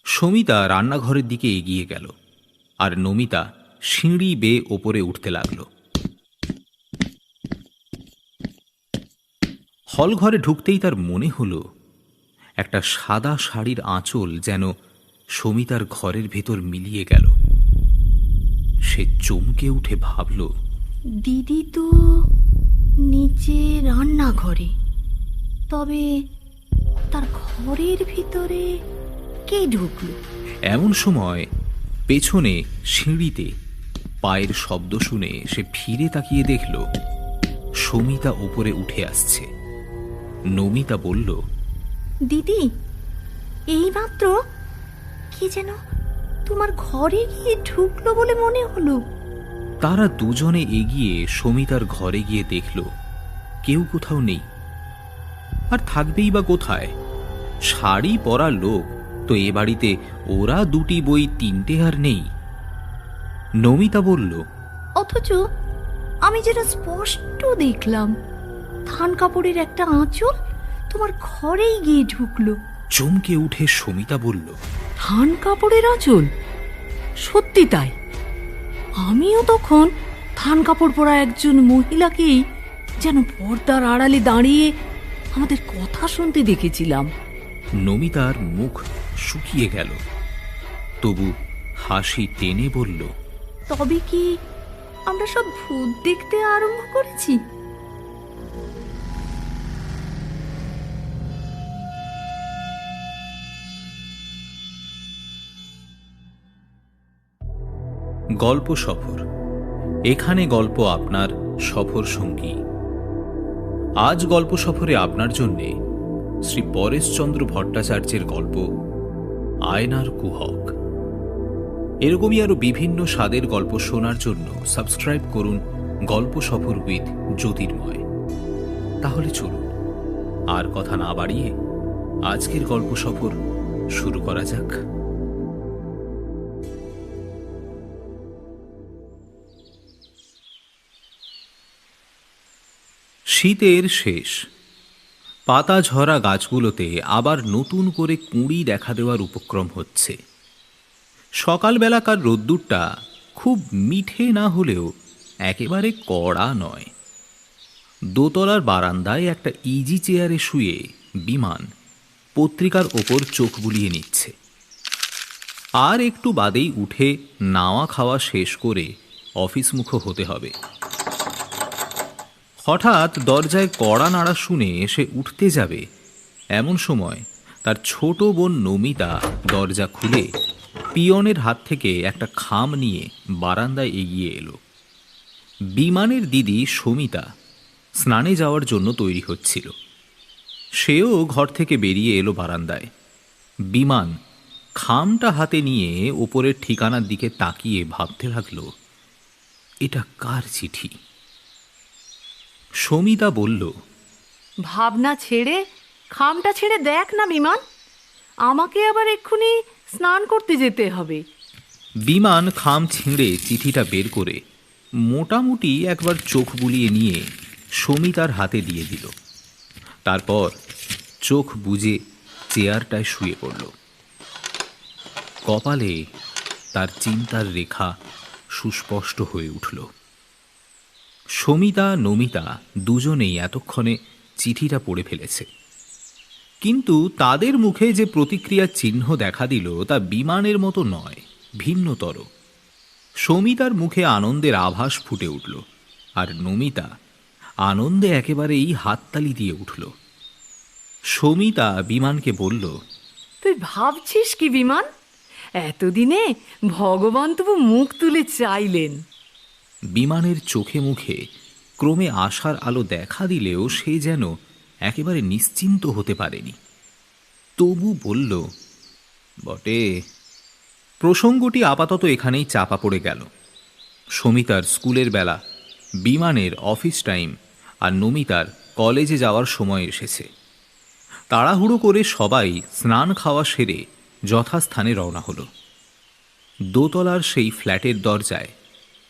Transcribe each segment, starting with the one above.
সমিতা রান্নাঘরের দিকে এগিয়ে গেল, আর নমিতা সিঁড়ি বেয়ে ওপরে উঠতে লাগল। হলঘরে ঢুকতেই তার মনে হলো একটা সাদা শাড়ির আঁচল যেন সমিতার ঘরের ভেতর মিলিয়ে গেল। সে চমকে উঠে ভাবল, দিদি তো নিচে রান্নাঘরে, তবে তার ঘরের ভিতরে কে ঢুকলো? এমন সময় পেছনে সিঁড়িতে পায়ের শব্দ শুনে সে ফিরে তাকিয়ে দেখল সমিতা উপরে উঠে আসছে। নমিতা বলল, দিদি, এইমাত্র কে যেন তোমার ঘরে গিয়ে ঢুকলো বলে মনে হলো। তারা দুজনে এগিয়ে সমিতার ঘরে গিয়ে দেখল কেউ কোথাও নেই। আর থাকবেই বা কোথায়? শাড়ি পরা লোক তো এ বাড়িতে ওরা দুটি বই তিনটে আর নেই। নমিতা বলল, অথচ আমি যেটা স্পষ্ট দেখলাম, থান কাপড়ের একটা আঁচল তোমার ঘরেই গিয়ে ঢুকলো। চমকে উঠে সমিতা বলল, থান কাপড়ের আঁচল? সত্যি তাই। আমিও তখন থান কাপড় পরা একজন মহিলাকেই যেন পর্দার আড়ালে দাঁড়িয়ে আমাদের কথা শুনতে দেখেছিলাম। নমিতার মুখ শুকিয়ে গেল, তবু হাসি টেনে বলল, তবে কি আমরা সব ভূত দেখতে আরম্ভ করেছি? গল্প সফর। এখানে গল্প আপনার সফর সঙ্গী। আজ গল্প সফরে আপনার জন্যে শ্রী পরেশচন্দ্র ভট্টাচার্যের গল্প আয়নার কুহক। এরকমই আরো বিভিন্ন স্বাদের গল্প শোনার জন্য সাবস্ক্রাইব করুন গল্প সফর উইথ জ্যোতির্ময়। তাহলে চলুন আর কথা না বাড়িয়ে আজকের গল্প সফর শুরু করা যাক। শীতের শেষ, পাতা ঝরা গাছগুলোতে আবার নতুন করে কুঁড়ি দেখা দেওয়ার উপক্রম হচ্ছে। সকালবেলাকার রোদ্দুরটা খুব মিঠে না হলেও একেবারে কড়া নয়। দোতলার বারান্দায় একটা ইজি চেয়ারে শুয়ে বিমান পত্রিকার ওপর চোখ বুলিয়ে নিচ্ছে। আর একটু বাদেই উঠে নাওয়া খাওয়া শেষ করে অফিসমুখো হতে হবে। হঠাৎ দরজায় কড়া নাড়া শুনে সে উঠতে যাবে, এমন সময় তার ছোট বোন নমিতা দরজা খুলে পিয়নের হাত থেকে একটা খাম নিয়ে বারান্দায় এগিয়ে এলো। বিমানের দিদি সমিতা স্নানে যাওয়ার জন্য তৈরি হচ্ছিল। সেও ঘর থেকে বেরিয়ে এলো বারান্দায়। বিমান খামটা হাতে নিয়ে ওপরের ঠিকানার দিকে তাকিয়ে ভাবতে লাগল, এটা কার চিঠি? সমিতা বলল, ভাবনা ছেড়ে খামটা ছেড়ে দেখ না বিমান, আমাকে আবার এক্ষুনি স্নান করতে যেতে হবে। বিমান খাম ছিঁড়ে চিঠিটা বের করে মোটামুটি একবার চোখ বুলিয়ে নিয়ে সমিতার হাতে দিয়ে দিল। তারপর চোখ বুজে চেয়ারটায় শুয়ে পড়ল। কপালে তার চিন্তার রেখা সুস্পষ্ট হয়ে উঠল। সমিতা নমিতা দুজনেই এতক্ষণে চিঠিটা পড়ে ফেলেছে, কিন্তু তাদের মুখে যে প্রতিক্রিয়ার চিহ্ন দেখা দিল তা বিমানের মতো নয়, ভিন্নতর। সমিতার মুখে আনন্দের আভাস ফুটে উঠল, আর নমিতা আনন্দে একেবারেই হাততালি দিয়ে উঠল। সমিতা বিমানকে বলল, তুই ভাবছিস কি বিমান, এতদিনে ভগবান তবু মুখ তুলে চাইলেন। বিমানের চোখে মুখে ক্রমে আশার আলো দেখা দিলেও সে যেন একেবারে নিশ্চিন্ত হতে পারেনি। তবু বলল, বটে। প্রসঙ্গটি আপাতত এখানেই চাপা পড়ে গেল। সমিতার স্কুলের বেলা, বিমানের অফিস টাইম আর নমিতার কলেজে যাওয়ার সময় এসেছে। তাড়াহুড়ো করে সবাই স্নান খাওয়া সেরে যথাস্থানে রওনা হলো। দোতলার সেই ফ্ল্যাটের দরজায়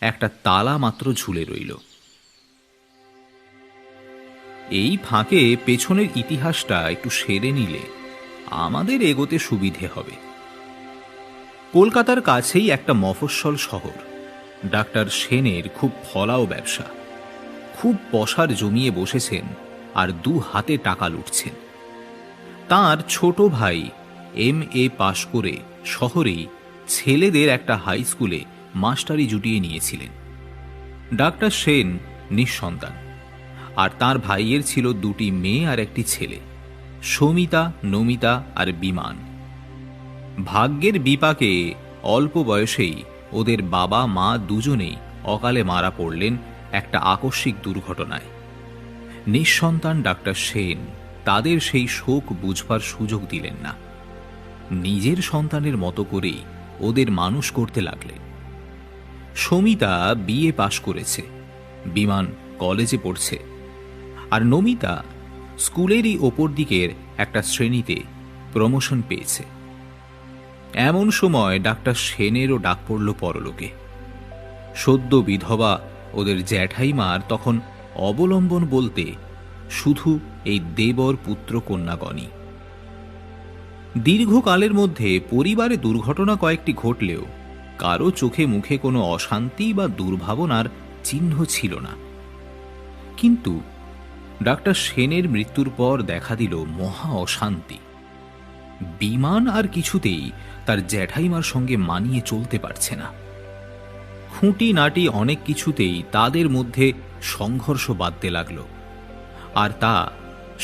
একটা তালা মাত্র ঝুলে রইল। এই ফাঁকে পেছনের ইতিহাসটা একটু সেরে নিলে আমাদের এগোতে সুবিধে হবে। কলকাতার কাছেই একটা মফস্বল শহর। ডাক্তার সেনের খুব ফলাও ব্যবসা। খুব পসার জমিয়ে বসেছেন আর দু হাতে টাকা লুটছেন। তার ছোট ভাই MA পাশ করে শহরেই ছেলেদের একটা হাই স্কুলে মাস্টারি জুটিয়ে নিয়েছিলেন। ডাক্তার সেন নিঃসন্তান, আর তার ভাইয়ের ছিল দুটি মেয়ে আর একটি ছেলে, সমিতা, নমিতা আর বিমান। ভাগ্যের বিপাকে অল্প বয়সেই ওদের বাবা মা দুজনেই অকালে মারা পড়লেন একটা আকস্মিক দুর্ঘটনায়। নিঃসন্তান ডাক্তার সেন তাদের সেই শোক বুঝবার সুযোগ দিলেন না। নিজের সন্তানের মতো করেই ওদের মানুষ করতে লাগলেন। সমিতা BA পাশ করেছে, বিমান কলেজে পড়ছে, আর নমিতা স্কুলেরই ওপর দিকের একটা শ্রেণীতে প্রমোশন পেয়েছে। এমন সময় ডাক্তার সেনেরও ডাক পড়ল পরলোকে। সদ্য বিধবা ওদের জ্যাঠাইমার তখন অবলম্বন বলতে শুধু এই দেবর পুত্র কন্যাগণই। দীর্ঘকালের মধ্যে পরিবারে দুর্ঘটনা কয়েকটি ঘটলেও কারো চোখে মুখে কোনো অশান্তি বা দুর্ভাবনার চিহ্ন ছিল না। কিন্তু ডাক্তার সেনের মৃত্যুর পর দেখা দিল মহা অশান্তি। বিমান আর কিছুতেই তার জ্যাঠাইমার সঙ্গে মানিয়ে চলতে পারছে না। খুঁটি নাটি অনেক কিছুতেই তাদের মধ্যে সংঘর্ষ বাঁধতে লাগল, আর তা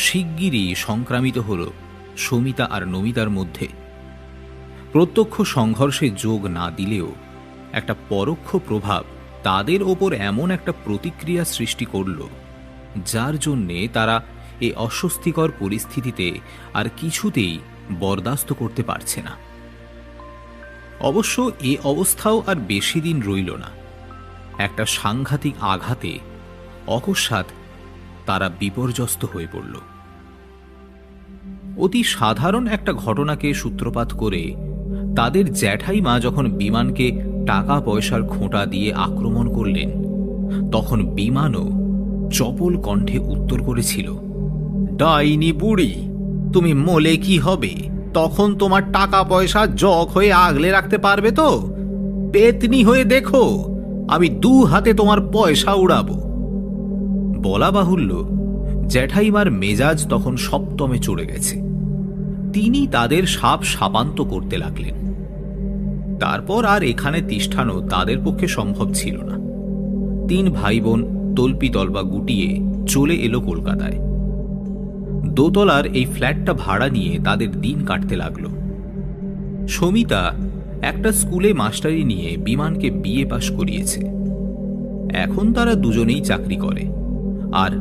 শিগগিরই সংক্রামিত হল সমিতা আর নমিতার মধ্যে। প্রত্যক্ষ সংঘর্ষে যোগ না দিলেও একটা পরোক্ষ প্রভাব তাদের ওপর এমন একটা প্রতিক্রিয়া সৃষ্টি করল, যার জন্যে তারা এই অস্বস্তিকর পরিস্থিতিতে আর কিছুতেই বরদাস্ত করতে পারছে না। অবশ্য এ অবস্থাও আর বেশি দিন রইল না। একটা সাংঘাতিক আঘাতে অকস্মাৎ তারা বিপর্যস্ত হয়ে পড়ল। অতি সাধারণ একটা ঘটনাকে সূত্রপাত করে তাদের জ্যাঠাইমা যখন বিমানকে টাকা পয়সার খোঁটা দিয়ে আক্রমণ করলেন, তখন বিমানও চপল কণ্ঠে উত্তর করেছিল, ডাইনি বুড়ি, তুমি মলে কি হবে? তখন তোমার টাকা পয়সা জগ হয়ে আগলে রাখতে পারবে তো? পেতনি হয়ে দেখো, আমি 2 হাতে তোমার পয়সা উড়াবো। বলা বাহুল্য, জ্যাঠাইমার মেজাজ তখন সপ্তমে চড়ে গেছে। তিনি তাদের সাপ সাপান্ত করতে লাগলেন। তারপর আর এখানে তিষ্ঠানো তাদের পক্ষে সম্ভব ছিল না। 3 ভাই বোন তল্পি তলবা গুটিয়ে চলে এলো কলকাতায়। দোতলার এই ফ্ল্যাটটা ভাড়া নিয়ে তাদের দিন কাটতে লাগলো। সমিতা একটা স্কুলে মাস্টারি নিয়ে বিমানকে BA পাশ করিয়েছে। এখন তারা দুজনেই চাকরি করে, আর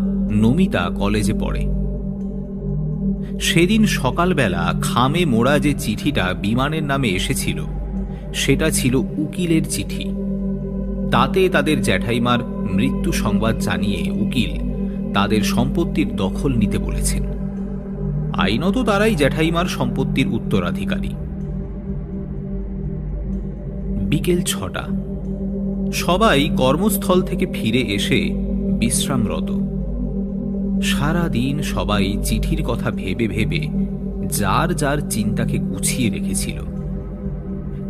নমিতা কলেজে পড়ে। সেদিন সকালবেলা খামে মোড়া যে চিঠিটা বিমানের নামে এসেছিল, সেটা ছিল উকিলের চিঠি। তাতে তাদের জ্যাঠাইমার মৃত্যু সংবাদ জানিয়ে উকিল তাদের সম্পত্তির দখল নিতে বলেছেন। আইনত তারাই জ্যাঠাইমার সম্পত্তির উত্তরাধিকারী। বিকেল 6টা। সবাই কর্মস্থল থেকে ফিরে এসে বিশ্রামরত। সারাদিন সবাই চিঠির কথা ভেবে ভেবে যার যার চিন্তাকে গুছিয়ে রেখেছিল।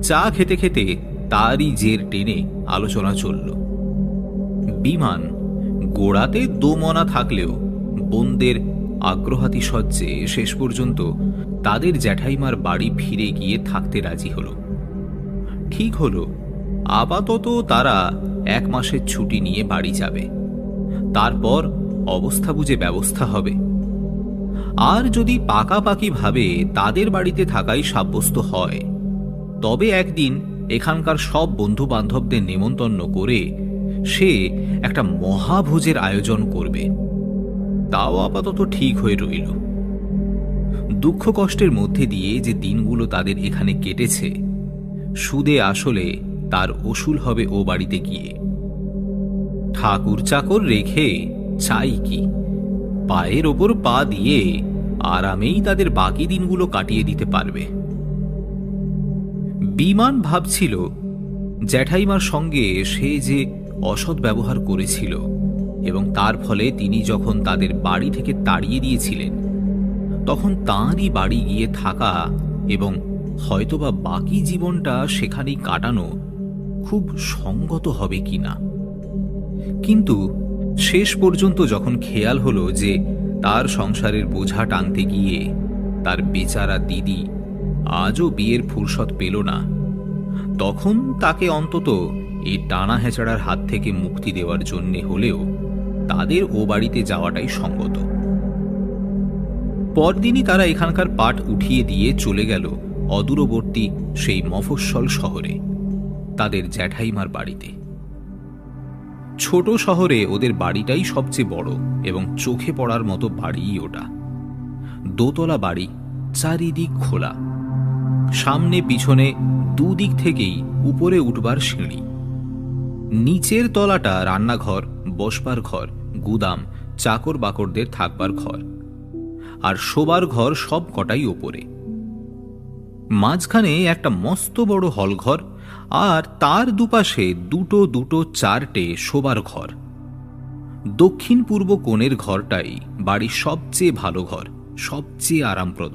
চা খেতে খেতে তারই জের টেনে আলোচনা চলল। বিমান গোড়াতে দোমনা থাকলেও বোনদের আগ্রহাতিশয্যে শেষ পর্যন্ত তাদের জ্যাঠাইমার বাড়ি ফিরে গিয়ে থাকতে রাজি হল। ঠিক হলো, আপাতত তারা 1 মাসের ছুটি নিয়ে বাড়ি যাবে। তারপর অবস্থা বুঝে ব্যবস্থা হবে। আর যদি পাকাপাকি ভাবে তাদের বাড়িতে থাকাই সাব্যস্ত হয়, তবে একদিন এখানকার সব বন্ধু বান্ধবদের নেমন্তন্ন করে সে একটা মহাভোজের আয়োজন করবে। তাও আপাতত ঠিক হয়ে রইল। দুঃখ কষ্টের মধ্যে দিয়ে যে দিনগুলো তাদের এখানে কেটেছে, সুদে আসলে তার ওসুল হবে ও বাড়িতে গিয়ে। ঠাকুর চাকর রেখে চাই কি, পায়ের ওপর পা দিয়ে আরামেই তাদের বাকি দিনগুলো কাটিয়ে দিতে পারবে। বিমান ভাবছিল, জ্যাঠাইমার সঙ্গে সে যে অসৎ ব্যবহার করেছিল এবং তার ফলে তিনি যখন তাদের বাড়ি থেকে তাড়িয়ে দিয়েছিলেন, তখন তাঁরই বাড়ি গিয়ে থাকা এবং হয়তোবা বাকি জীবনটা সেখানেই কাটানো খুব সঙ্গত হবে কিনা। কিন্তু শেষ পর্যন্ত যখন খেয়াল হলো যে তার সংসারের বোঝা টানতে গিয়ে তার বেচারা দিদি আজও বিয়ের ফুরসত পেল না, তখন তাকে অন্তত এই টানা হেঁচড়ার হাত থেকে মুক্তি দেওয়ার জন্য হলেও তাদের ও বাড়িতে যাওয়াটাই সঙ্গত। পরদিনই তারা এখানকার পাট উঠিয়ে দিয়ে চলে গেল অদূরবর্তী সেই মফস্বল শহরে, তাদের জ্যাঠাইমার বাড়িতে। ছোট শহরে ওদের বাড়িটাই সবচেয়ে বড় এবং চোখে পড়ার মতো বাড়িই ওটা। দোতলা বাড়ি, চারিদিক খোলা, সামনে পিছনে দুদিক থেকেই উপরে উঠবার সিঁড়ি। নিচের তলাটা রান্নাঘর, বসবার ঘর, গুদাম, চাকর বাকরদের থাকবার ঘর, আর শোবার ঘর সব কটাই ওপরে। মাঝখানে একটা মস্ত বড় হলঘর, আর তার দুপাশে দুটো দুটো চারটে শোবার ঘর। দক্ষিণ পূর্ব কোণের ঘরটাই বাড়ির সবচেয়ে ভালো ঘর, সবচেয়ে আরামপ্রদ।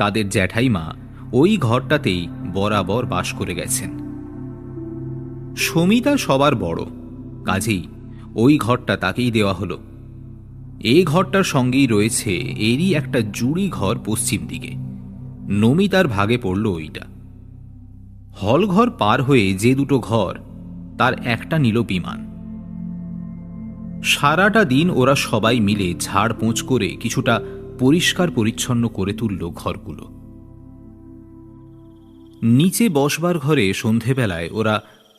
তাদের জ্যাঠাইমা ওই ঘরটাতেই বরাবর বাস করে গেছেন। সমিতা সবার বড়, কাজেই ওই ঘরটা তাকেই দেওয়া হলো। এই ঘরটার সঙ্গেই রয়েছে এরই একটা জুড়ি ঘর পশ্চিম দিকে। নমিতার ভাগে পড়ল ওইটা। হলঘর পার হয়ে যে দুটো ঘর, তার একটা নিল বিমান। সারাটা দিন ওরা সবাই মিলে ঝাড়পোঁছ করে কিছুটা পরিষ্কার পরিচ্ছন্ন করে তুলল ঘরগুলো। নিচে বসবার ঘরে সন্ধেবেলায় ওরা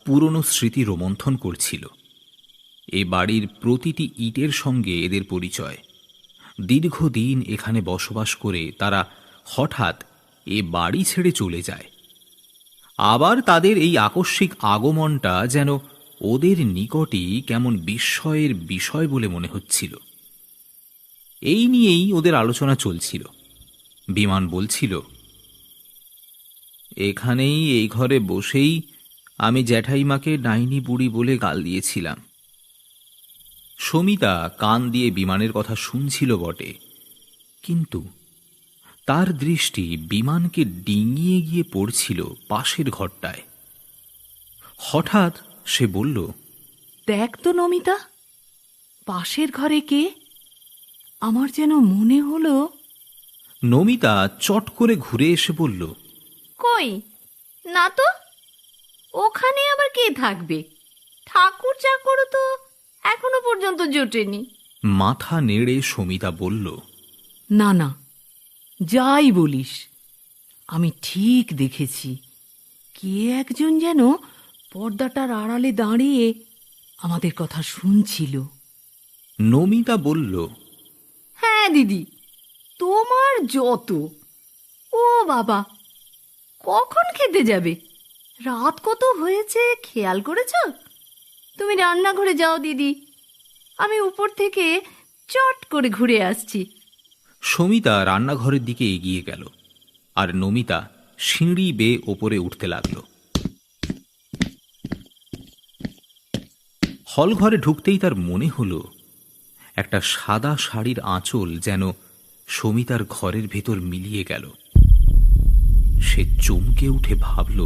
পুরনো স্মৃতি রোমন্থন করছিল। এ বাড়ির প্রতিটি ইটের সঙ্গে এদের পরিচয়। দীর্ঘদিন এখানে বসবাস করে তারা হঠাৎ এ বাড়ি ছেড়ে চলে যায়। আবার তাদের এই আকস্মিক আগমনটা যেন ওদের নিকটই কেমন বিস্ময়ের বিষয় বলে মনে হচ্ছিল। এই নিয়েই ওদের আলোচনা চলছিল। বিমান বলছিল, এখানেই এই ঘরে বসেই আমি জ্যাঠাইমাকে ডাইনি বুড়ি বলে গাল দিয়েছিলাম। সমিতা কান দিয়ে বিমানের কথা শুনছিল বটে, কিন্তু তার দৃষ্টি বিমানকে ডিঙিয়ে গিয়ে পড়ছিল পাশের ঘরটায়। হঠাৎ সে বলল, দেখ তো নমিতা, পাশের ঘরে কে? আমার যেন মনে হলো। নমিতা চট করে ঘুরে এসে বলল, কই না তো, ওখানে আবার কে থাকবে? ঠাকুর চাকরও তো এখনো পর্যন্ত জোটেনি। মাথা নেড়ে সমিতা বলল, না না, যাই বলিস, আমি ঠিক দেখেছি কে একজন যেন পর্দাটার আড়ালে দাঁড়িয়ে আমাদের কথা শুনছিল। নমিতা বলল, হ্যাঁ দিদি, তোমার যত। ও বাবা, কখন খেতে যাবে? রাত কত হয়েছে খেয়াল করেছ? তুমি রান্নাঘরে যাও দিদি, আমি উপর থেকে চট করে ঘুরে আসছি। সমিতা রান্নাঘরের দিকে এগিয়ে গেল, আর নমিতা সিঁড়ি বেয়ে ওপরে উঠতে লাগল। হলঘরে ঢুকতেই তার মনে হলো একটা সাদা শাড়ির আঁচল যেন সমিতার ঘরের ভেতর মিলিয়ে গেল। সে চমকে উঠে ভাবল,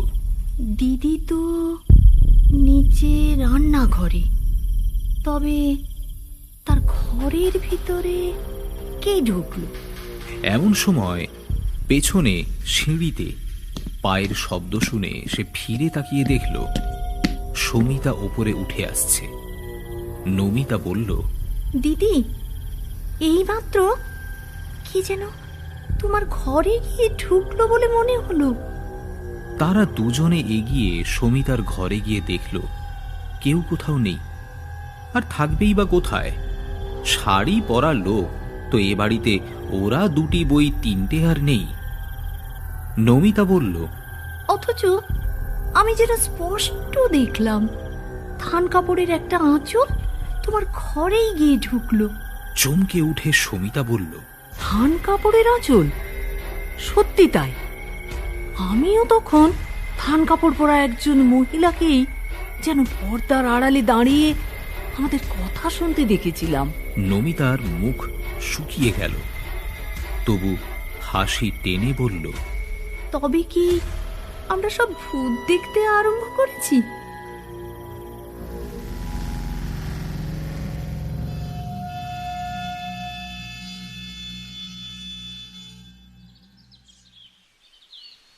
দিদি তো নিচে রান্নাঘরে, তবে তার ঘরের ভিতরে কে ঢুকলো? এমন সময় পেছনে সিঁড়িতে পায়ের শব্দ শুনে সে ফিরে তাকিয়ে দেখল সমিতা ওপরে উঠে আসছে। নমিতা বলল, দিদি, এইমাত্র কি যেন তোমার ঘরে গিয়ে ঢুকলো বলে মনে হলো। তারা দুজনে এগিয়ে সমিতার ঘরে গিয়ে দেখল কেউ কোথাও নেই। আর থাকবেই বা কোথায়? শাড়ি পরা লোক তো এ বাড়িতে ওরা দুটি বই তিনটে আর নেই। নমিতা বলল, অথচ আমি যেটা স্পষ্ট দেখলাম, থান কাপড়ের একটা আঁচল তোমার ঘরেই গিয়ে ঢুকলো। চমকে উঠে সমিতা বলল, থান কাপড়ের আঁচল? সত্যি তাই, আমিও তখন থান কাপড় পরা একজন মহিলাকেই যেন পর্দার আড়ালে দাঁড়িয়ে আমাদের কথা শুনতে দেখেছিলাম। নমিতার মুখ শুকিয়ে গেল, তবু হাসি টেনে বলল, তবে কি আমরা সব ভূত দেখতে আরম্ভ করেছি?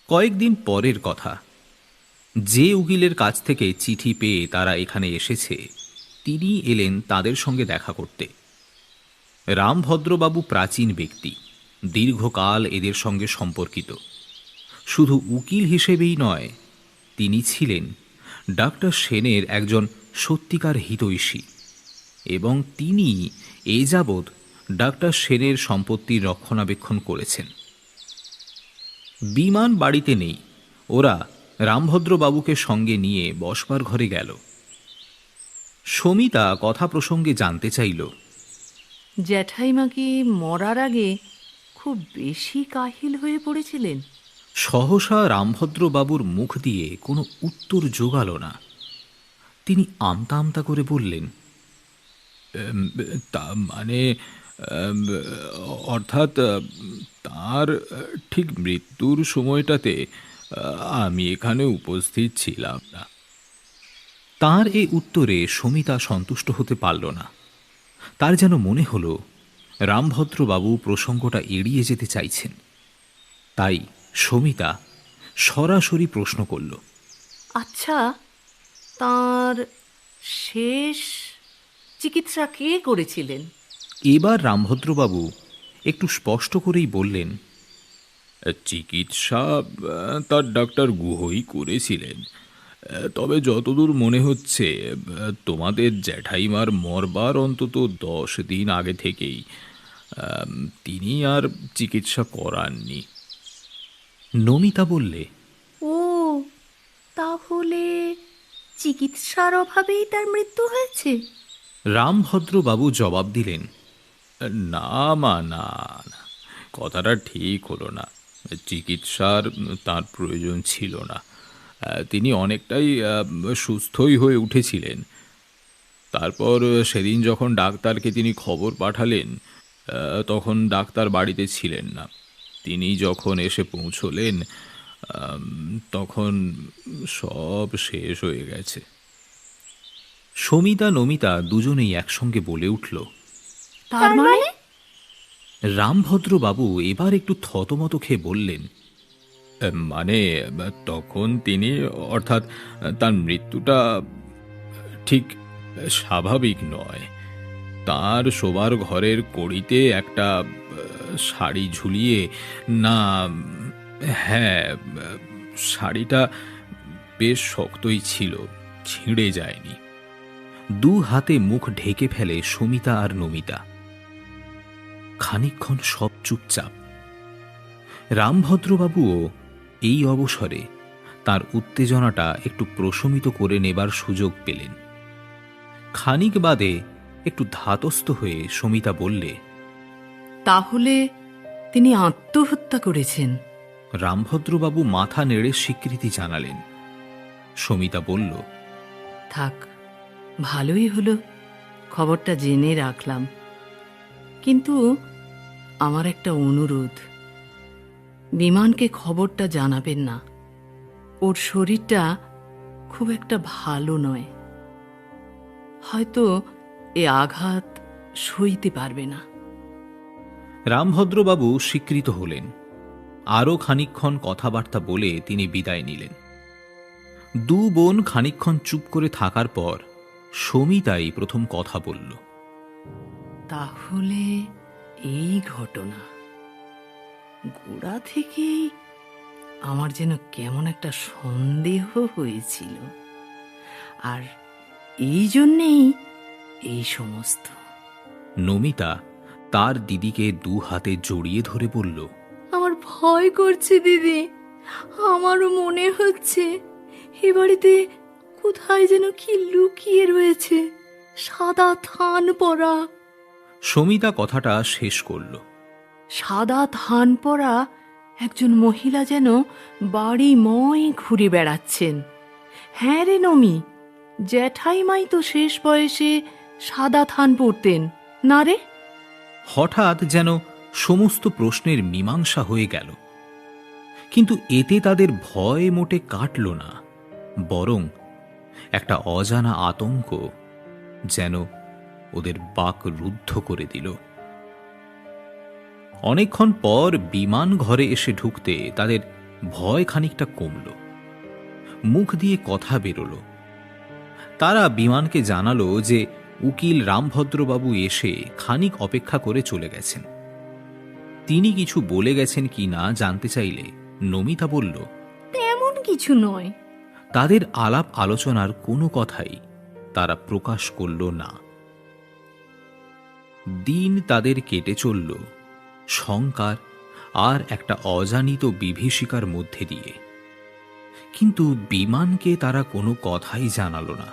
কয়েকদিন পরের কথা। যে উকিলের কাছ থেকে চিঠি পেয়ে তারা এখানে এসেছে, তিনি এলেন তাদের সঙ্গে দেখা করতে। রামভদ্রবাবু প্রাচীন ব্যক্তি, দীর্ঘকাল এদের সঙ্গে সম্পর্কিত। শুধু উকিল হিসেবেই নয়, তিনি ছিলেন ডাক্তার সেনের একজন সত্যিকার হিতৈষী, এবং তিনি এ যাবৎ ডাক্তার সেনের সম্পত্তির রক্ষণাবেক্ষণ করেছেন। বিমান বাড়িতে নেই, ওরা রামভদ্রবাবুকে সঙ্গে নিয়ে বসবার ঘরে গেল। সমিতা কথা প্রসঙ্গে জানতে চাইল, জ্যাঠাইমা কি মরার আগে খুব বেশি কাহিল হয়ে পড়েছিলেন? সহসা রামভদ্রবাবুর মুখ দিয়ে কোনো উত্তর জোগাল না। তিনি আমতা আমতা করে বললেন, তা মানে অর্থাৎ তার ঠিক মৃত্যুর সময়টাতে আমি এখানে উপস্থিত ছিলাম না। তার এ উত্তরে সমিতা সন্তুষ্ট হতে পারল না। তার যেন মনে হলো রামভদ্রবাবু প্রসঙ্গটা এড়িয়ে যেতে চাইছেন। তাই সমিতা সরাসরি প্রশ্ন করল, আচ্ছা, তার শেষ চিকিৎসা কে করেছিলেন? এবার রামভদ্রবাবু একটু স্পষ্ট করেই বললেন, চিকিৎসা তার ডাক্তার গুহই করেছিলেন। তবে যতদূর মনে হচ্ছে তোমাদের জ্যাঠাইমার মরবার অন্তত 10 দিন আগে থেকেই তিনি আর চিকিৎসা করাননি। নমিতা বললে, ও, তাহলে চিকিৎসার অভাবেই তার মৃত্যু হয়েছে? রামভদ্রবাবু জবাব দিলেন, না মা, না না, কথাটা ঠিক হলো না। চিকিৎসার তার প্রয়োজন ছিল না। তিনি অনেকটাই সুস্থই হয়ে উঠেছিলেন। তারপর সেদিন যখন ডাক্তারকে তিনি খবর পাঠালেন, তখন ডাক্তার বাড়িতে ছিলেন না। তিনি যখন এসে পৌঁছলেন, তখন সব শেষ হয়ে গেছে। সমিতা নমিতা দুজনেই একসঙ্গে বলে উঠল, তার মানে? রামভদ্রবাবু এবার একটু থতমত খেয়ে বললেন, মানে তখন তিনি, অর্থাৎ তার মৃত্যুটা ঠিক স্বাভাবিক নয়। তার শোবার ঘরের কড়িতে একটা শাড়ি ঝুলিয়ে, না, হ্যাঁ, শাড়িটা বেশ শক্তই ছিল, ছিঁড়ে যায়নি। দু হাতে মুখ ঢেকে ফেলে সমিতা আর নমিতা। খানিকক্ষণ সব চুপচাপ। রামভদ্রবাবুও এই অবসরে তার উত্তেজনাটা একটু প্রশমিত করে নেবার সুযোগ পেলেন। খানিক বাদে একটু ধাতস্থ হয়ে সমিতা বললে, তাহলে তিনি আত্মহত্যা করেছেন? রামভদ্রবাবু মাথা নেড়ে স্বীকৃতি জানালেন। সমিতা বলল, থাক, ভালোই হলো, খবরটা জেনে রাখলাম। কিন্তু আমার একটা অনুরোধ, বিমানকে খবরটা জানাবেন না। ওর শরীরটা খুব একটা ভালো নয়, হয়তো এ আঘাত সইতে পারবে না। রামভদ্রবাবু স্বীকৃত হলেন। আরও খানিকক্ষণ কথাবার্তা বলে তিনি বিদায় নিলেন। দু বোন খানিকক্ষণ চুপ করে থাকার পর সমিতাই প্রথম কথা বলল, তাহলে এই ঘটনা গোড়া থেকেই আমার যেন কেমন একটা সন্দেহ হয়েছিল, আর এই জন্যেই এই সমস্ত। নমিতা তার দিদিকে দু হাতে জড়িয়ে ধরে বলল, আমার ভয় করছে দিদি। আমারও মনে হচ্ছে এ বাড়িতে কোথায় যেন কি লুকিয়ে রয়েছে, সাদা থান পরা। সমিতা কথাটা শেষ করল। সাদা থান পরা একজন মহিলা যেন বাড়িময় ঘুরে বেড়াচ্ছেন। হ্যাঁ রে নমি, জ্যাঠাইমাই তো শেষ বয়সে সাদা থান পরতেন না রে? হঠাৎ যেন সমস্ত প্রশ্নের মীমাংসা হয়ে গেল। কিন্তু এতে তাদের ভয় মোটে কাটল না, বরং একটা অজানা আতঙ্ক যেন ওদের বাক রুদ্ধ করে দিল। অনেকক্ষণ পর বিমান ঘরে এসে ঢুকতে তাদের ভয় খানিকটা কমল, মুখ দিয়ে কথা বেরোল। তারা বিমানকে জানালো যে উকিল রামভদ্রবাবু এসে খানিক অপেক্ষা করে চলে গেছেন। তিনি কিছু বলে গেছেন কি না জানতে চাইলে নমিতা বলল, তেমন কিছু নয়। তাদের আলাপ আলোচনার কোনো কথাই তারা প্রকাশ করল না। দিন তাদের কেটে চলল শঙ্কার আর একটা অজানিত বিভীষিকার মধ্যে দিয়ে, কিন্তু বিমানকে তারা কোনো কথাই জানালো না।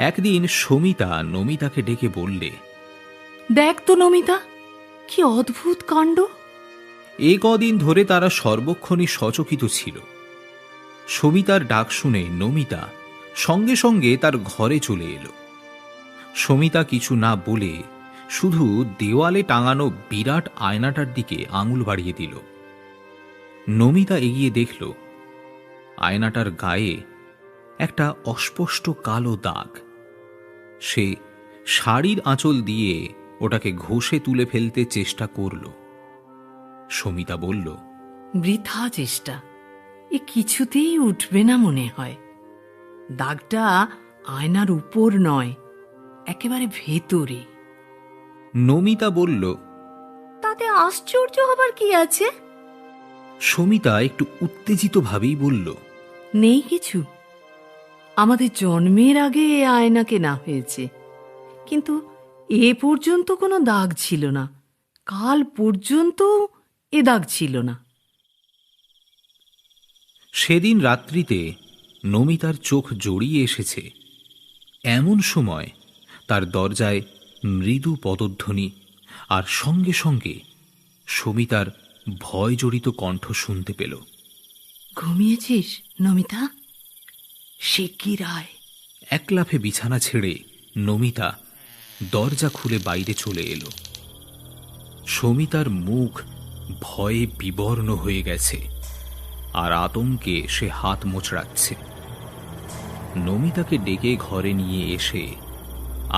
একদিন সমিতা নমিতাকে ডেকে বললে, দেখ তো নমিতা, কি অদ্ভুত কাণ্ড। এ কদিন ধরে তারা সর্বক্ষণই সচকিত ছিল। সমিতার ডাক শুনে নমিতা সঙ্গে সঙ্গে তার ঘরে চলে এলো। সমিতা কিছু না বলে শুধু দেওয়ালে টাঙানো বিরাট আয়নাটার দিকে আঙুল বাড়িয়ে দিল। নমিতা এগিয়ে দেখল আয়নাটার গায়ে একটা অস্পষ্ট কালো দাগ। সে শাড়ির আঁচল দিয়ে ওটাকে ঘষে তুলে ফেলতে চেষ্টা করল। সমিতা বলল, বৃথা চেষ্টা, এ কিছুতেই উঠবে না মনে হয়। দাগটা আয়নার উপর নয়, একেবারে ভেতরে। নমিতা বলল, তাতে আশ্চর্য হবার কি আছে? সমিতা একটু উত্তেজিত ভাবেই বলল, নেই কিছু। আমাদের জন্মের আগে এ আয়না কেনা হয়েছে, কিন্তু এ পর্যন্ত কোনো দাগ ছিল না। কাল পর্যন্ত এ দাগ ছিল না। সেদিন রাত্রিতে নমিতার চোখ জড়িয়ে এসেছে এমন সময় তার দরজায় মৃদু পদধ্বনি, আর সঙ্গে সঙ্গে সমিতার ভয় জড়িত কণ্ঠ শুনতে পেল। ঘুমিয়েছিস নমিতা? সে কি রায়! এক লাফে বিছানা ছেড়ে নমিতা দরজা খুলে বাইরে চলে এলো। সমিতার মুখ ভয়ে বিবর্ণ হয়ে গেছে, আর আতঙ্কে সে হাত মোচড়াচ্ছে। নমিতাকে ডেকে ঘরে নিয়ে এসে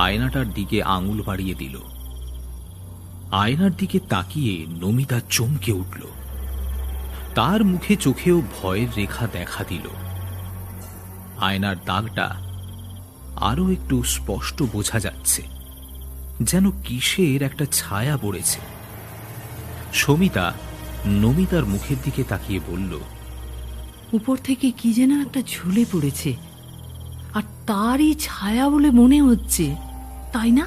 আয়নাটার দিকে আঙুল বাড়িয়ে দিল। আয়নার দিকে তাকিয়ে নমিতা চমকে উঠল। তার মুখে চোখেও ভয়ের রেখা দেখা দিল। আয়নার দাগটা আরো একটু স্পষ্ট বোঝা যাচ্ছে, যেন কিসের একটা ছায়া পড়েছে। সমিতা নমিতার মুখের দিকে তাকিয়ে বলল, উপর থেকে কি যেন একটা ঝুলে পড়েছে, আর তারই ছায়া বলে মনে হচ্ছে, তাই না?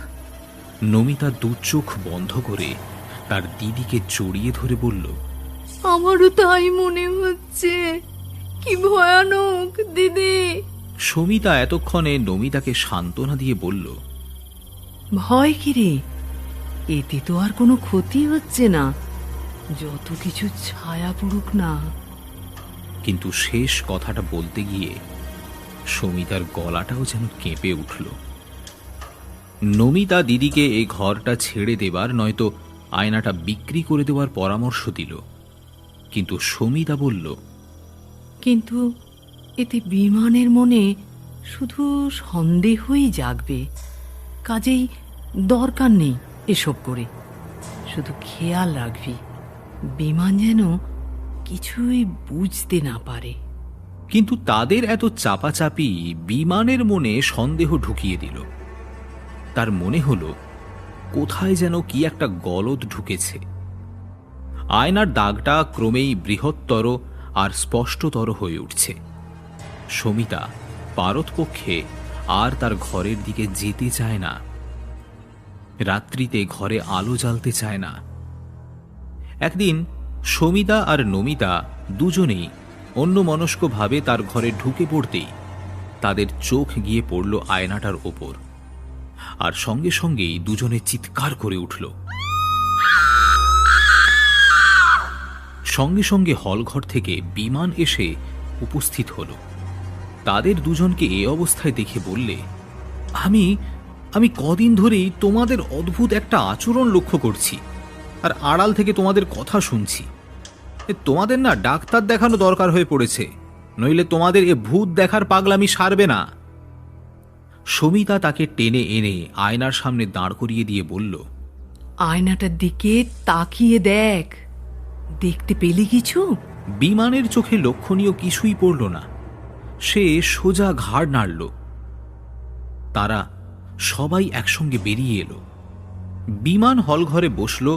নমিতা দু চোখ বন্ধ করে তার দিদিকে জড়িয়ে ধরে বলল, আমারও তাই মনে হচ্ছে। কি ভয়ানক দিদি! সমিতা এতক্ষণে নমিতাকে সান্ত্বনা দিয়ে বলল, ভয় কি রে? এতে তো আর কোনো ক্ষতি হচ্ছে না, যত কিছু ছায়া পড়ুক না। কিন্তু শেষ কথাটা বলতে গিয়ে সমিতার গলাটাও যেন কেঁপে উঠল। নমিতা দিদিকে এই ঘরটা ছেড়ে দেবার নয়তো আয়নাটা বিক্রি করে দেওয়ার পরামর্শ দিল, কিন্তু সমিতা বলল, কিন্তু এতে বিমানের মনে শুধু সন্দেহই জাগবে। কাজেই দরকার নেই এসব করে। শুধু খেয়াল রাখবি বিমান যেন কিছুই বুঝতে না পারে। কিন্তু তাদের এত চাপাচাপি বিমানের মনে সন্দেহ ঢুকিয়ে দিল। তার মনে হলো কোথায় যেন কি একটা গলদ ঢুকেছে। আয়নার দাগটা ক্রমেই বৃহত্তর আর স্পষ্টতর হয়ে উঠছে। সমিতা পারতপক্ষে আর তার ঘরের দিকে যেতে চায় না। রাত্রিতে ঘরে আলো জ্বালতে চায় না। একদিন সমিতা আর নমিতা দুজনেই অন্যমনস্কভাবে তার ঘরে ঢুকে পড়তেই তাদের চোখ গিয়ে পড়ল আয়নাটার ওপর, আর সঙ্গে সঙ্গেই দুজনে চিৎকার করে উঠল। সঙ্গে সঙ্গে হলঘর থেকে বিমান এসে উপস্থিত হল। তাদের দুজনকে এ অবস্থায় দেখে বললে, আমি আমি কদিন ধরেই তোমাদের অদ্ভুত একটা আচরণ লক্ষ্য করছি, আর আড়াল থেকে তোমাদের কথা শুনছি। তোমাদের না ডাক্তার দেখানো দরকার হয়ে পড়েছে, নইলে তোমাদের এ ভূত দেখার পাগলামি সারবে না। সমিতা তাকে টেনে এনে আয়নার সামনে দাঁড় করিয়ে দিয়ে বলল, আয়নাটার দিকে তাকিয়ে দেখ, দেখতে পেলি কিছু? বিমানের চোখে লক্ষণীয় কিছুই পড়ল না। সে সোজা ঘাড় নাড়ল। তারা সবাই একসঙ্গে বেরিয়ে এলো। বিমান হল ঘরে বসল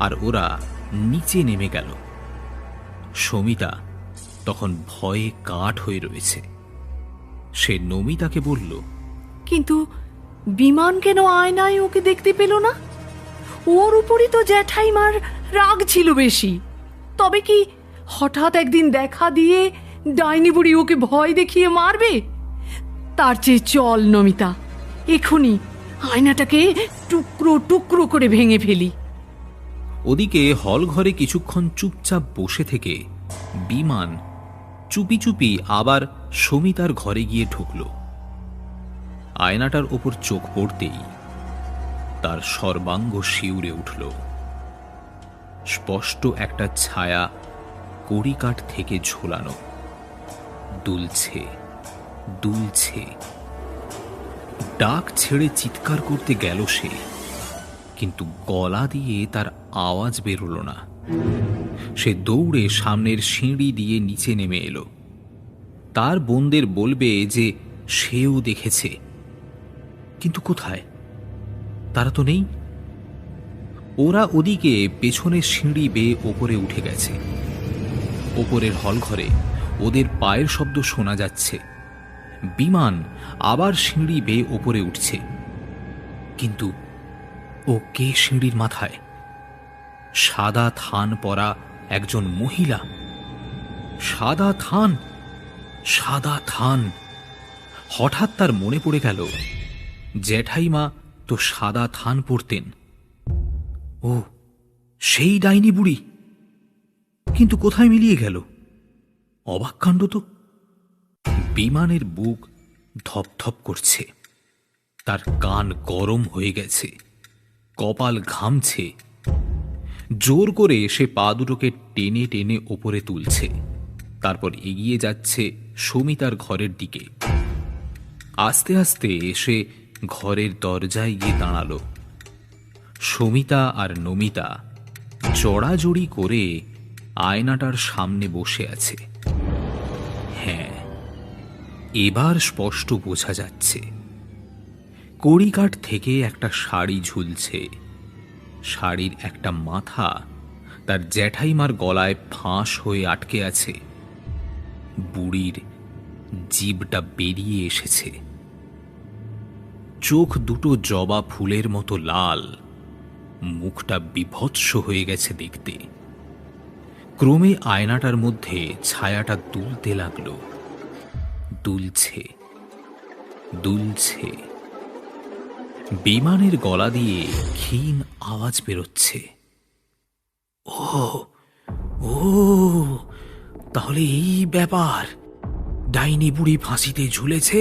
আর ওরা নিচে নেমে গেল। সমিতা তখন ভয়ে কাঠ হয়ে রয়েছে। সে নমিতাকে বলল, কিন্তু বিমান কেন আয়নায় ওকে দেখতে পেল না? ওর উপরই তো জ্যাঠাইমার রাগ ছিল বেশি। তবে কি হঠাৎ একদিন দেখা দিয়ে ডাইনি বুড়ি ওকে ভয় দেখিয়ে মারবে? তার চেয়ে চল নমিতা, এখনই আয়নাটাকে টুকরো টুকরো করে ভেঙে ফেলি। ওদিকে হল ঘরে কিছুক্ষণ চুপচাপ বসে থেকে বিমান চুপি চুপি আবার সমিতার ঘরে গিয়ে ঢুকল। আয়নাটার ওপর চোখ পড়তেই তার সর্বাঙ্গ শিউরে উঠল। স্পষ্ট একটা ছায়া কড়িকাঠ থেকে ঝোলানো, দুলছে দুলছে। ডাক ছেড়ে চিৎকার করতে গেল সে, কিন্তু গলা দিয়ে তার আওয়াজ বেরোল না। সে দৌড়ে সামনের সিঁড়ি দিয়ে নিচে নেমে এলো। তার বোনদের বলবে যে সেও দেখেছে, কিন্তু কোথায়? তারা তো নেই। ওরা ওদিকে পেছনের সিঁড়ি বেয়ে ওপরে উঠে গেছে। ওপরের হলঘরে ওদের পায়ের শব্দ শোনা যাচ্ছে। বিমান আবার সিঁড়ি বেয়ে ওপরে উঠছে, কিন্তু ও কে সিঁড়ির মাথায়? সাদা থান পরা একজন মহিলা। সাদা থান, সাদা থান। হঠাৎ তার মনে পড়ে গেল, জ্যাঠাইমা তো সাদা থান পরতেন। ও সেই ডাইনি বুড়ি, কিন্তু কোথায় মিলিয়ে গেল? অবাক কাণ্ড তো। বিমানের বুক ধপধপ করছে, তার কান গরম হয়ে গেছে, কপাল ঘামছে। জোর করে সে পা দুটোকে টেনে টেনে ওপরে তুলছে, তারপর এগিয়ে যাচ্ছে সমিতার ঘরের দিকে। আস্তে আস্তে এসে ঘরের দরজায় গিয়ে দাঁড়ালো। সমিতা আর নমিতা জড়াজড়ি করে আয়নাটার সামনে বসে আছে। হ্যাঁ, এবার স্পষ্ট বোঝা যাচ্ছে। কড়িকাঠ থেকে একটা শাড়ি ঝুলছে। শাড়ির একটা মাথা তার জ্যাঠাইমার গলায় ফাঁস হয়ে আটকে আছে। বুড়ির জিভটা বেরিয়ে এসেছে। চোখ দুটো জবা ফুলের মতো লাল, মুখটা বিভৎস হয়ে গেছে দেখতে। ক্রমে আয়নাটার মধ্যে ছায়াটা দুলতে লাগলো, দুলছে দুলছে। বিমানের গলা দিয়ে ক্ষীণ আওয়াজ বেরোচ্ছে। ও ও, তাহলে এই ব্যাপার। ডাইনি বুড়ি ফাঁসিতে ঝুলেছে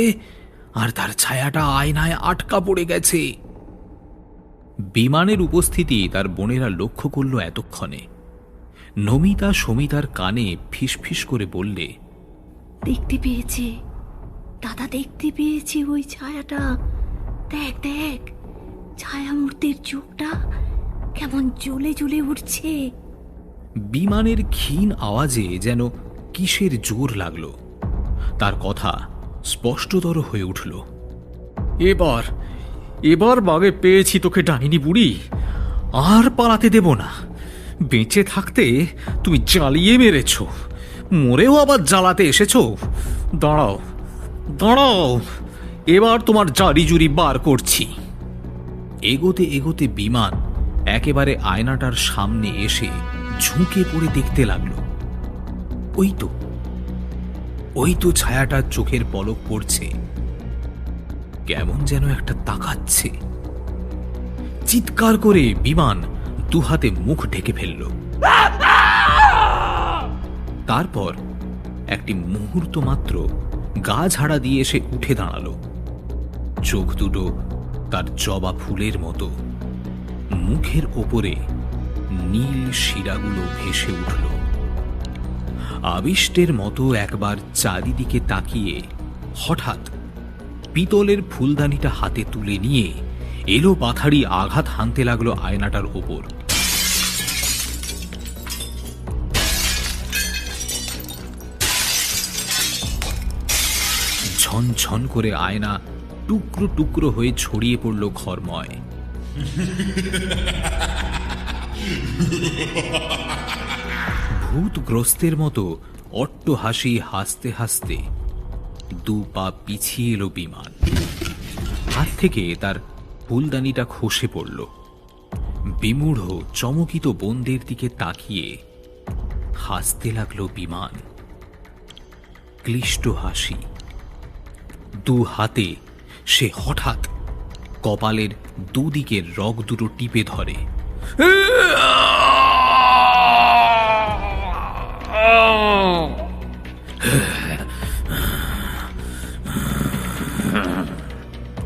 আর তার ছায়াটা আয়নায় আটকা পড়ে গেছে। বিমানের উপস্থিতি তার বোনেরা লক্ষ্য করল এতক্ষণে। নমিতা সমিতার কানে ফিসফিস করে বললে, দেখতে পেয়েছে দাদা, দেখতে পেয়েছি ওই ছায়াটা। দেখ দেখ, ছায়ামূর্তির চোখটা কেমন জ্বলে জ্বলে উঠছে। বিমানের ক্ষীণ আওয়াজে যেন কিসের জোর লাগলো। তার কথা স্পষ্টতর হয়ে উঠল। এবার এবার বাগে পেয়েছি তোকে ডাইনি বুড়ি, আর পালাতে দেব না। বেঁচে থাকতে তুমি জ্বালিয়ে মেরেছ, মরেও আবার জ্বালাতে এসেছ। দাঁড়াও দাঁড়াও, এবার তোমার জারি জুরি বার করছি। এগোতে এগোতে বিমান একেবারে আয়নাটার সামনে এসে ঝুঁকে পড়ে দেখতে লাগলো। ওই তো ছায়াটার চোখের পলক পড়ছে, কেমন যেন একটা তাকাচ্ছে। চিৎকার করে বিমান দুহাতে মুখ ঢেকে ফেলল। তারপর একটি মুহূর্ত মাত্র গা ঝাড়া দিয়ে এসে উঠে দাঁড়ালো। চোখ দুটো তার জবা ফুলের মতো, মুখের ওপরে নীল শিরাগুলো ভেসে উঠল। আবিষ্টের মতো একবার চারিদিকে তাকিয়ে হঠাৎ পিতলের ফুলদানিটা হাতে তুলে নিয়ে এলো পাথাড়ি আঘাত হানতে লাগলো আয়নাটার ওপর। ঝনঝন করে আয়না টুকরো টুকরো হয়ে ছড়িয়ে পড়ল ঘরময়। ভূতগ্রস্তের মতো অট্ট হাসি হাসতে হাসতে দু পা পিছিয়ে এলো বিমান। হাত থেকে তার ফুলদানিটা খসে পড়ল। বিমূঢ় চমকিত বন্দের দিকে তাকিয়ে হাসতে লাগলো বিমান। ক্লিষ্ট হাসি। দু হাতে সে হঠাৎ কপালের দুদিকের রগ দুটো টিপে ধরে।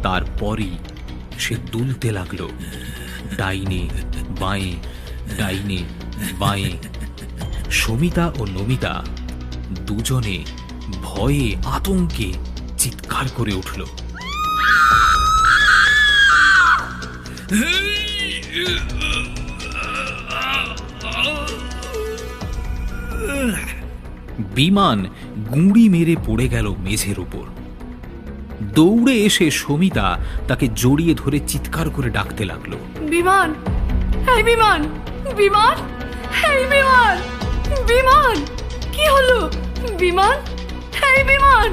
তারপরই সে দুলতে লাগলো ডাইনে বাঁয়ে, ডাইনে বাঁয়ে। সমিতা ও নমিতা দুজনে ভয়ে আতঙ্কে চিৎকার করে উঠল। বিমান গুঁড়ি মেরে পড়ে গেল মেঝের উপর। দৌড়ে এসে সমিতা তাকে জড়িয়ে ধরে চিৎকার করে ডাকতে লাগলো, বিমান, এই বিমান, বিমান, এই বিমান, বিমান, কি হলো বিমান, এই বিমান।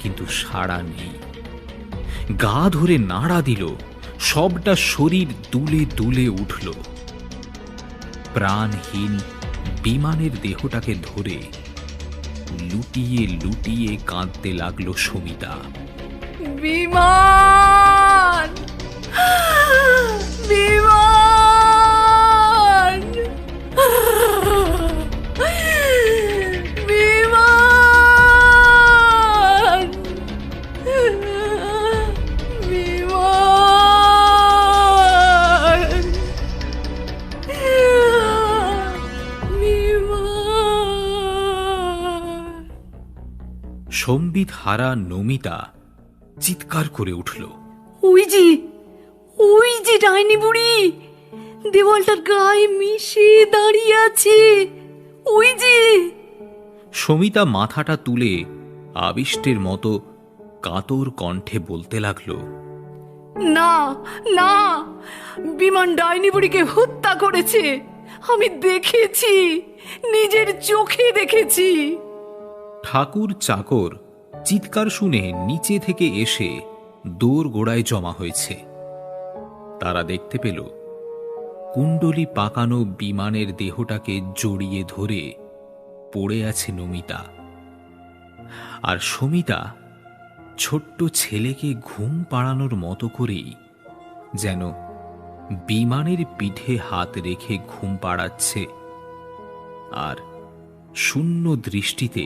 কিন্তু সাড়া নেই। গা ধরে নাড়া দিল, সবটা শরীর দুলে দুলে উঠল। প্রাণহীন বিমানের দেহটাকে ধরে লুটিয়ে লুটিয়ে কাঁদতে লাগলো সমিতা। বিমান, বিমান, বিমান, বিমান, বিমান। সম্বিত হারা নমিতা চিৎকার করে উঠল, ওই যে ডাইনি বুড়ি দেওয়ালটার গায়ে মিশে দাঁড়িয়ে আছে, ওই যে। সমিতা মাথাটা তুলে আবিষ্টের মতো কাতর কণ্ঠে বলতে লাগলো, না না, বিমান ডাইনি বুড়িকে হত্যা করেছে, আমি দেখেছি, নিজের চোখে দেখেছি। ঠাকুর চাকর চিৎকার শুনে নিচে থেকে এসে দোর গোড়ায় জমা হয়েছে। তারা দেখতে পেল কুণ্ডলি পাকানো বিমানের দেহটাকে জড়িয়ে ধরে পড়ে আছে নমিতা। আর সমিতা ছোট্ট ছেলেকে ঘুম পাড়ানোর মতো করেই যেন বিমানের পিঠে হাত রেখে ঘুম পাড়াচ্ছে, আর শূন্য দৃষ্টিতে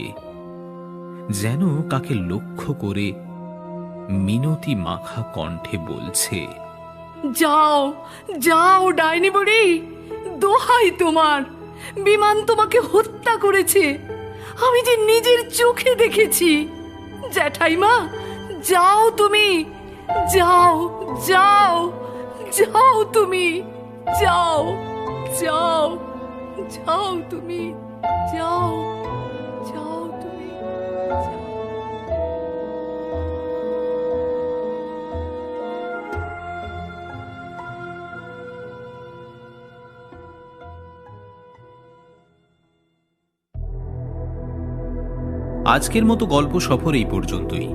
যেন কাকে লক্ষ্য করে মিনতি মাখা কণ্ঠে বলছে, যাও যাও ডাইনি বুড়ি, দোহাই তোমার, বিমান তোমাকে হত্যা করেছে, আমি যে নিজের চোখে দেখেছি। জ্যাঠাইমা, যাও তুমি, যাও যাও যাও তুমি, যাও যাও যাও তুমি, যাও যাও তুমি, যাও। আজকের মতো গল্প সফর এই পর্যন্তই।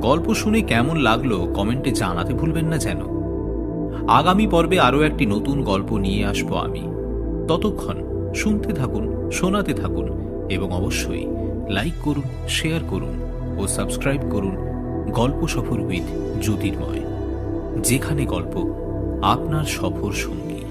গল্প শুনে কেমন লাগলো কমেন্টে জানাতে ভুলবেন না যেন। আগামী পর্বে আরও একটি নতুন গল্প নিয়ে আসবো আমি। ততক্ষণ শুনতে থাকুন, শোনাতে থাকুন এবং অবশ্যই লাইক করুন, শেয়ার করুন ও সাবস্ক্রাইব করুন গল্প সফর উইথ জ্যোতির্ময়, যেখানে গল্প আপনার সফর সঙ্গী।